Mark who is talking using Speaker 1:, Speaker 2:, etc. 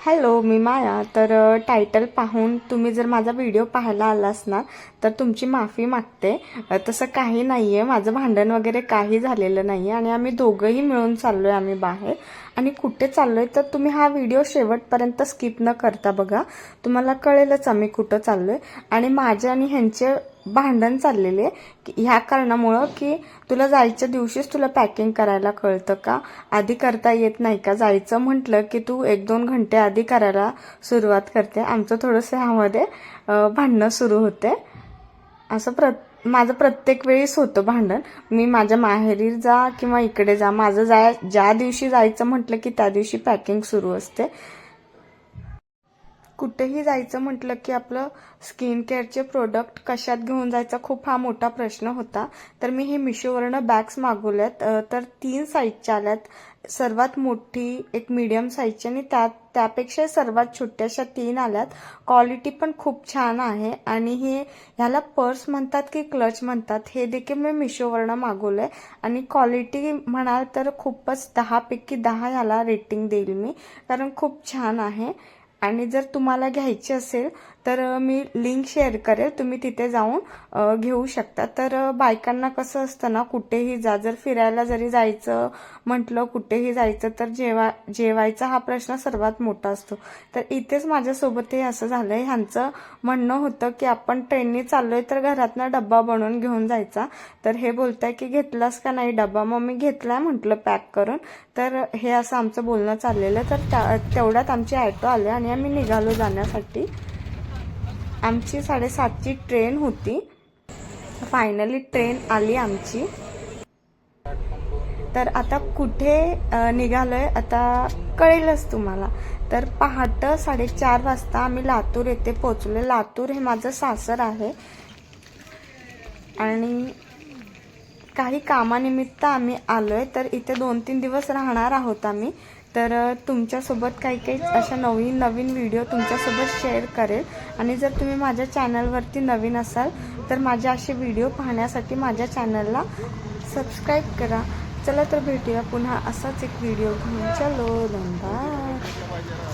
Speaker 1: Hello, मी माया. तर title पाहून तुम्ही जर माझा व्हिडिओ पाहायला आला असणार तर तुमची माफी मागते. तसं काही नाही आहे, माझं भांडण वगैरे काही झालेलं नाही आहे आणि आम्ही दोघंही मिळून चाललो आहे आम्ही बाहेर. आणि कुठे चाललो आहे तर तुम्ही हा व्हिडिओ शेवटपर्यंत स्किप न करता बघा, तुम्हाला कळेलच आम्ही कुठं चाललो आहे. आणि माझे आणि ह्यांचे भांडण चाललेले ह्या कारणामुळं की तुला जायच्या दिवशीच तुला पॅकिंग करायला कळतं का, आधी करता येत नाही का, जायचं म्हटलं की तू 1-2 घंटे आधी करायला सुरुवात करते. आमचं थोडंसं ह्यामध्ये भांडणं सुरू होते. असं माझं प्रत्येक वेळीच होतं भांडण. मी माझ्या माहेरी जा किंवा इकडे जा, माझं ज्या दिवशी जायचं म्हटलं की त्या दिवशी पॅकिंग सुरू असते. कुठेही जायचं म्हटलं की आपलं स्किन केअरचे प्रोडक्ट कशात घेऊन जायचा खूप हा मोठा प्रश्न होता. तर मी हे मिशोवरनं बॅग्स मागवल्यात. तर 3 साईजच्या आल्यात. सर्वात मोठी एक मीडियम साईजची आणि त्यापेक्षा सर्वात छोट्याशा 3 आल्यात. क्वालिटी पण खूप छान आहे आणि ह्याला पर्स म्हणतात की क्लच म्हणतात हे देखील मी मिशोवरनं मागवलंय. आणि क्वालिटी म्हणाल तर खूपच 10 पैकी 10 ह्याला रेटिंग देईल मी, कारण खूप छान आहे. आणि जर तुम्हाला घ्यायची असेल तर मी लिंक शेअर करेल, तुम्ही तिथे जाऊन घेऊ शकता. तर बायकांना कसं असतं ना, कुठेही जा, जर फिरायला जरी जायचं म्हटलं, कुठेही जायचं तर जेवायचा हा प्रश्न सर्वात मोठा असतो. तर इथेच माझ्यासोबतही असं झालंय. ह्यांचं म्हणणं होतं की आपण ट्रेनने चाललोय तर घरातनं डब्बा बनवून घेऊन जायचा. तर हे बोलताय की घेतलास का नाही डब्बा, मग मी घेतलाय म्हटलं पॅक करून. तर हे असं आमचं बोलणं चाललेलं. तर तेवढ्यात आमची ऑटो आली आणि आम्ही निघालो जाण्यासाठी. आमची 7:30ची ट्रेन होती. फायनली ट्रेन आली आमची. तर आता कुठे निघालोय आता कळेलच तुम्हाला. तर पहाटे 4:30 वाजता आम्ही लातूर येथे पोहोचलो. लातूर हे माझं सासर आहे आणि काही कामानिमित्त आम्ही आलोय. तर इथे 2-3 दिवस राहणार आहोत आम्ही. तर तुमच्यासोबत काही अशा नवीन व्हिडिओ तुमच्यासोबत शेअर करेल. आणि जर तुम्ही माझ्या चॅनलवरती नवीन असाल तर माझे असे व्हिडिओ पाहण्यासाठी माझ्या चॅनलला सबस्क्राईब करा. चला तर भेटूया पुन्हा असाच एक व्हिडिओ घेऊन. चलो, धन्यवाद.